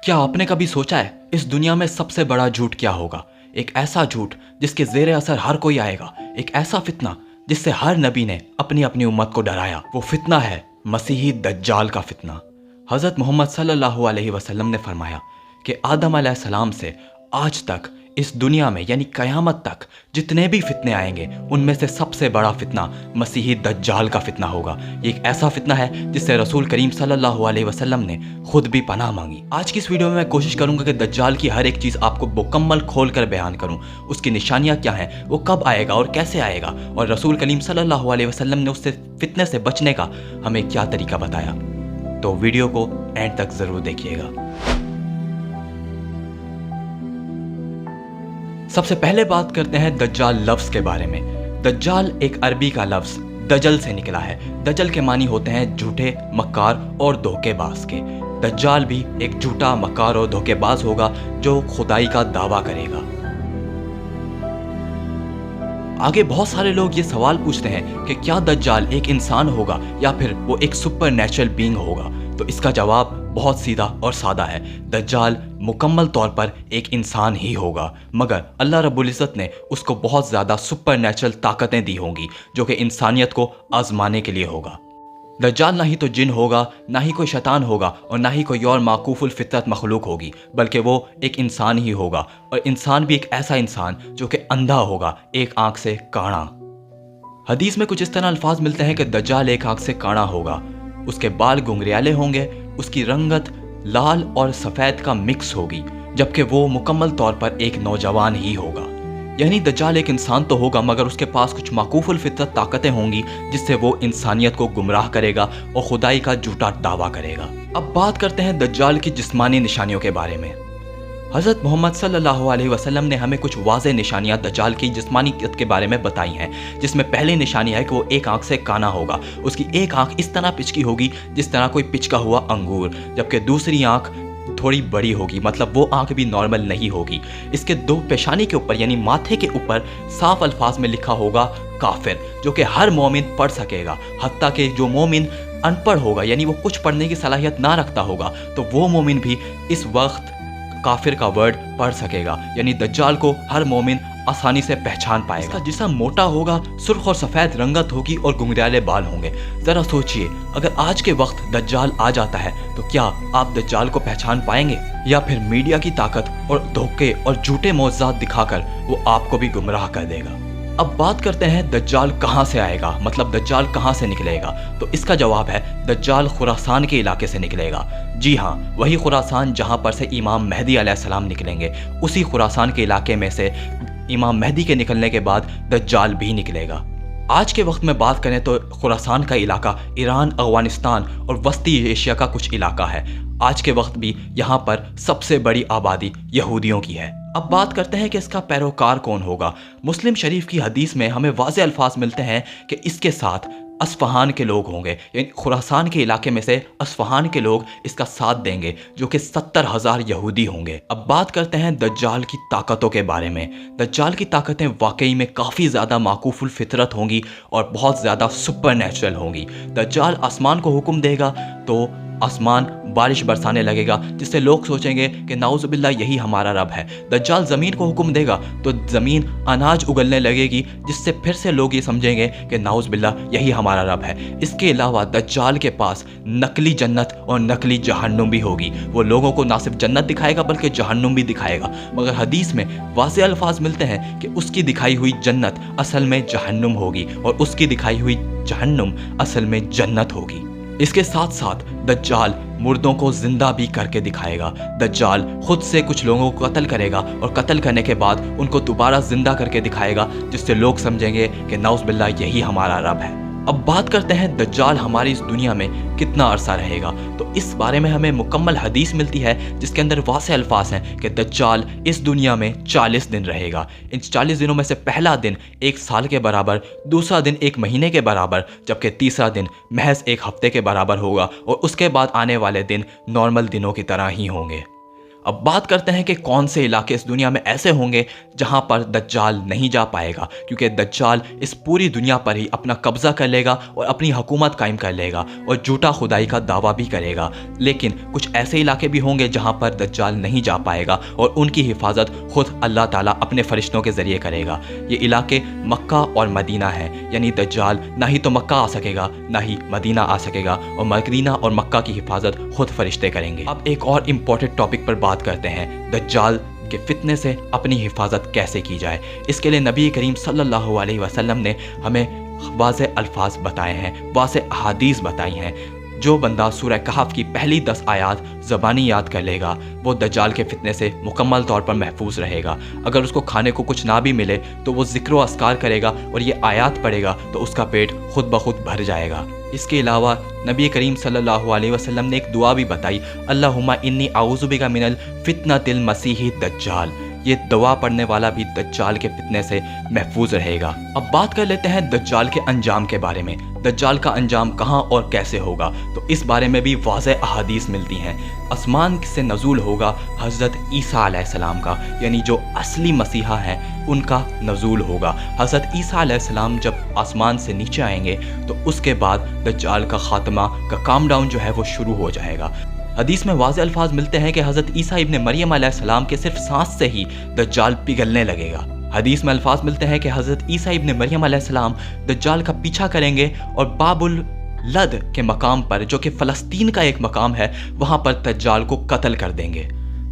क्या आपने कभी सोचा है इस दुनिया में सबसे बड़ा झूठ क्या होगा? एक ऐसा झूठ जिसके ज़ेरे असर हर कोई आएगा, एक ऐसा फितना जिससे हर नबी ने अपनी अपनी उम्मत को डराया। वो फितना है मसीही दज्जाल का फितना। हज़रत मोहम्मद सल्लल्लाहु अलैहि वसल्लम ने फरमाया कि आदम अलैहिस्सलाम से आज तक इस दुनिया में यानी क़यामत तक जितने भी फितने आएंगे उनमें से सबसे बड़ा फितना मसीही दज्जाल का फितना होगा। ये एक ऐसा फितना है जिससे रसूल करीम सल्लल्लाहु अलैहि वसल्लम ने खुद भी पनाह मांगी। आज की इस वीडियो में मैं कोशिश करूंगा कि दज्जाल की हर एक चीज़ आपको मुकम्मल खोल कर बयान करूं। उसकी निशानियां क्या हैं, वो कब आएगा और कैसे आएगा, और रसूल करीम सल्लल्लाहु अलैहि वसल्लम ने उससे फितने से बचने का हमें क्या तरीका बताया। तो वीडियो को एंड तक ज़रूर देखिएगा। सबसे पहले बात करते हैं दज्जाल लफ्ज़ के बारे में। दज्जाल एक अरबी का लफ्ज़ दजल से निकला है। दजल के मानी होते हैं झूठे, मक्कार और धोखेबाज के। दज्जाल भी एक झूठा, मक्कार और धोखेबाज होगा जो खुदाई का दावा करेगा। आगे बहुत सारे लोग ये सवाल पूछते हैं कि क्या दज्जाल एक इंसान होगा या फिर वो एक सुपर नेचुरल बीइंग होगा। तो इसका जवाब बहुत सीधा और सादा है। दज्जाल मुकम्मल तौर पर एक इंसान ही होगा, मगर अल्लाह रब्बुल इज़्ज़त ने उसको बहुत ज़्यादा सुपर नेचुरल ताकतें दी होंगी जो कि इंसानियत को आजमाने के लिए होगा। दज्जाल ना ही तो जिन होगा, ना ही कोई शैतान होगा और ना ही कोई और माकूफुल फितरत मखलूक होगी, बल्कि वो एक इंसान ही होगा। और इंसान भी एक ऐसा इंसान जो कि अंधा होगा, एक आंख से काणा। हदीस में कुछ इस तरह अल्फाज मिलते हैं कि दज्जाल एक आंख से काणा होगा, उसके बाल घुंघरियाले होंगे, उसकी रंगत लाल और सफ़ेद का मिक्स होगी, जबकि वो मुकम्मल तौर पर एक नौजवान ही होगा। यानी दज्जाल एक इंसान तो होगा मगर उसके पास कुछ माकूफुल फितरत ताकतें होंगी जिससे वो इंसानियत को गुमराह करेगा और खुदाई का झूठा दावा करेगा। अब बात करते हैं दज्जाल की जिस्मानी निशानियों के बारे में। हज़रत मोहम्मद सल्लल्लाहु अलैहि वसल्लम ने हमें कुछ वाज़ेह निशानियाँ दज्जाल की जिस्मानियत के बारे में बताई हैं, जिसमें पहली निशानी है कि वो एक आंख से काना होगा। उसकी एक आंख इस तरह पिचकी होगी जिस तरह कोई पिचका हुआ अंगूर, जबकि दूसरी आंख थोड़ी बड़ी होगी, मतलब वो आंख भी नॉर्मल नहीं होगी। इसके दो पेशानी के ऊपर यानी माथे के ऊपर साफ अल्फाज में लिखा होगा काफिर, जो कि हर मोमिन पढ़ सकेगा। हत्ता कि जो मोमिन अनपढ़ होगा यानी वो कुछ पढ़ने की सलाहियत ना रखता होगा तो वो मोमिन भी इस वक्त काफिर का वर्ड पढ़ सकेगा। यानी दज्जाल को हर मोमिन आसानी से पहचान पाएगा। इसका जिस्म मोटा होगा, सुर्ख और सफ़ेद रंगत होगी और घुंघराले बाल होंगे। ज़रा सोचिए, अगर आज के वक्त दज्जाल आ जाता है तो क्या आप दज्जाल को पहचान पाएंगे, या फिर मीडिया की ताकत और धोखे और झूठे मौज़ात दिखाकर वो आपको भी गुमराह कर देगा। अब बात करते हैं दज्जाल कहाँ से आएगा, मतलब दज्जाल कहाँ से निकलेगा। तो इसका जवाब है दज्जाल खुरासान के इलाके से निकलेगा। जी हाँ, वही खुरासान जहाँ पर से इमाम मेहदी अलैहिस्सलाम निकलेंगे, उसी खुरासान के इलाके में से इमाम मेहदी के निकलने के बाद दज्जाल भी निकलेगा। आज के वक्त में बात करें तो खुरासान का इलाका ईरान, अफगानिस्तान और वस्ती एशिया का कुछ इलाका है। आज के वक्त भी यहाँ पर सबसे बड़ी आबादी यहूदियों की है। अब बात करते हैं कि इसका पैरोकार कौन होगा। मुस्लिम शरीफ की हदीस में हमें वाज़ेह अल्फाज मिलते हैं कि इसके साथ अस्फहान के लोग होंगे, यानी खुरासान के इलाके में से अस्फहान के लोग इसका साथ देंगे, जो कि 70,000 यहूदी होंगे। अब बात करते हैं दज्जाल की ताकतों के बारे में। दज्जाल की ताकतें वाकई में काफ़ी ज़्यादा माकूफुल फितरत होंगी और बहुत ज़्यादा सुपर नेचुरल होंगी। दज्जाल आसमान को हुक्म देगा तो आसमान बारिश बरसाने लगेगा, जिससे लोग सोचेंगे कि नाउज़ुबिल्लाह यही हमारा रब है। दज्जाल ज़मीन को हुक्म देगा तो ज़मीन अनाज उगलने लगेगी, जिससे फिर से लोग ये समझेंगे कि नाउज़ुबिल्लाह यही हमारा रब है। इसके अलावा दज्जाल के पास नकली जन्नत और नकली जहन्नुम भी होगी। वो लोगों को ना सिर्फ जन्नत दिखाएगा बल्कि जहन्नुम भी दिखाएगा, मगर हदीस में वाज़ेह अल्फाज मिलते हैं कि उसकी दिखाई हुई जन्नत असल में जहन्नुम होगी और उसकी दिखाई हुई जहन्नुम असल में जन्नत होगी। इसके साथ साथ दज्जाल मुर्दों को जिंदा भी करके दिखाएगा। दज्जाल खुद से कुछ लोगों को कत्ल करेगा और कत्ल करने के बाद उनको दोबारा जिंदा करके दिखाएगा, जिससे लोग समझेंगे कि नाउज़ बिल्लाह यही हमारा रब है। अब बात करते हैं दज्जाल हमारी इस दुनिया में कितना अरसा रहेगा। तो इस बारे में हमें मुकम्मल हदीस मिलती है जिसके अंदर वाज़ेह अल्फाज हैं कि दज्जाल इस दुनिया में 40 दिन रहेगा। इन 40 दिनों में से पहला दिन 1 साल के बराबर, दूसरा दिन 1 महीने के बराबर, जबकि तीसरा दिन महज 1 हफ्ते के बराबर होगा और उसके बाद आने वाले दिन नॉर्मल दिनों की तरह ही होंगे। अब बात करते हैं कि कौन से इलाके इस दुनिया में ऐसे होंगे जहां पर दज्जाल नहीं जा पाएगा, क्योंकि दज्जाल इस पूरी दुनिया पर ही अपना कब्जा कर लेगा और अपनी हुकूमत कायम कर लेगा और झूठा खुदाई का दावा भी करेगा। लेकिन कुछ ऐसे इलाके भी होंगे जहां पर दज्जाल नहीं जा पाएगा और उनकी हिफाजत खुद अल्लाह ताला अपने फरिश्तों के ज़रिए करेगा। ये इलाके मक्का और मदीना है, यानी दज्जाल ना ही तो मक्का आ सकेगा ना ही मदीना आ सकेगा, और मदीना और मक्का की हिफाजत खुद फरिश्ते करेंगे। अब एक और इम्पॉर्टेंट टॉपिक पर बात करते हैं, दज्जाल के फितने से अपनी हिफाजत कैसे की जाए। इसके लिए नबी करीम सल्लल्लाहु अलैहि वसल्लम ने हमें वाज़े अल्फाज बताए हैं, वाज़े अहादीस बताई हैं। जो बंदा सूरह कहफ की पहली 10 आयात ज़बानी याद कर लेगा वो दज्जाल के फितने से मुकम्मल तौर पर महफूज रहेगा। अगर उसको खाने को कुछ ना भी मिले तो वो ज़िक्र व अस्कार करेगा और ये आयात पढ़ेगा तो उसका पेट खुद ब खुद भर जाएगा। इसके अलावा नबी करीम सल्लल्लाहु अलैहि वसल्लम ने एक दुआ भी बताई, अल्लाहुम्मा इन्नी आऊज़ु बिका मिनल फितनतिल मसीही दज्जाल। ये दुआ पढ़ने वाला भी दज्जाल के फितने से महफूज रहेगा। अब बात कर लेते हैं दज्जाल के अंजाम के बारे में। दज्जाल का अंजाम कहाँ और कैसे होगा, तो इस बारे में भी वाज़े अहादीस मिलती हैं। आसमान से नज़ूल होगा हज़रत ईसा अलैहिस्सलाम का, यानी जो असली मसीहा हैं उनका नज़ूल होगा। हज़रत ईसा अलैहिस्सलाम जब आसमान से नीचे आएंगे तो उसके बाद दज्जाल का ख़ात्मा का काम डाउन जो है वो शुरू हो जाएगा। हदीस में वाज़े अल्फाज मिलते हैं कि हज़रत ईसा इब्न मरियम अलैहिस्सलाम के सिर्फ सांस से ही दज्जाल पिघलने लगेगा। हदीस में अल्फाज मिलते हैं कि हज़रत ईसा इब्न मरियम अलैहिस्सलाम दज्जाल का पीछा करेंगे और बाबुल लद के मकाम पर, जो कि फ़लस्तीन का एक मकाम है, वहाँ पर दज्जाल को कत्ल कर देंगे।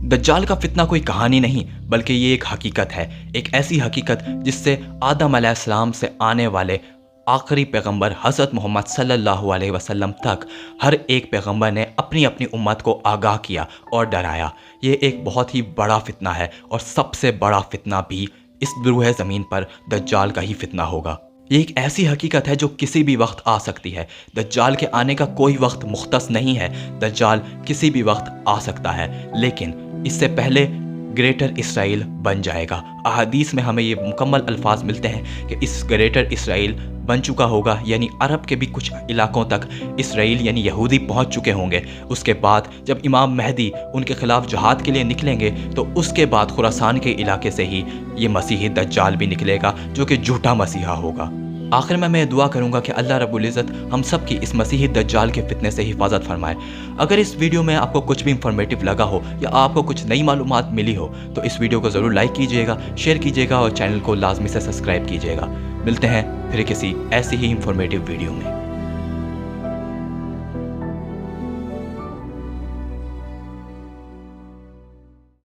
दज्जाल का फितना कोई कहानी नहीं बल्कि ये एक हकीकत है, एक ऐसी हकीकत जिससे आदम अलैहिस्सलाम से आने वाले आखिरी पैगंबर हज़रत मोहम्मद सल्लल्लाहु अलैहि वसल्लम तक हर एक पैगंबर ने अपनी अपनी उम्मत को आगाह किया और डराया। ये एक बहुत ही बड़ा फितना है और सबसे बड़ा फितना भी इस रूह ज़मीन पर दज्जाल का ही फितना होगा। ये एक ऐसी हकीकत है जो किसी भी वक्त आ सकती है। दज्जाल के आने का कोई वक्त मुख्तस नहीं है, दज्जाल किसी भी वक्त आ सकता है, लेकिन इससे पहले ग्रेटर इसराइल बन जाएगा। अहादीस में हमें ये मुकम्मल अल्फाज मिलते हैं कि इस ग्रेटर इसराइल बन चुका होगा, यानी अरब के भी कुछ इलाकों तक इसराइल यानी यहूदी पहुंच चुके होंगे। उसके बाद जब इमाम मेहदी उनके खिलाफ जहाद के लिए निकलेंगे तो उसके बाद खुरासान के इलाके से ही ये मसीही दज्जाल भी निकलेगा, जो कि झूठा मसीहा होगा। आखिर में मैं दुआ करूंगा कि अल्लाह रब्बुल इज़्ज़त हम सब की इस मसीही दज्जाल के फितने से हिफाजत फरमाए। अगर इस वीडियो में आपको कुछ भी इंफॉर्मेटिव लगा हो या आपको कुछ नई मालूमात मिली हो तो इस वीडियो को ज़रूर लाइक कीजिएगा, शेयर कीजिएगा और चैनल को लाजमी से सब्सक्राइब कीजिएगा। मिलते हैं फिर किसी ऐसी ही इंफॉर्मेटिव वीडियो में।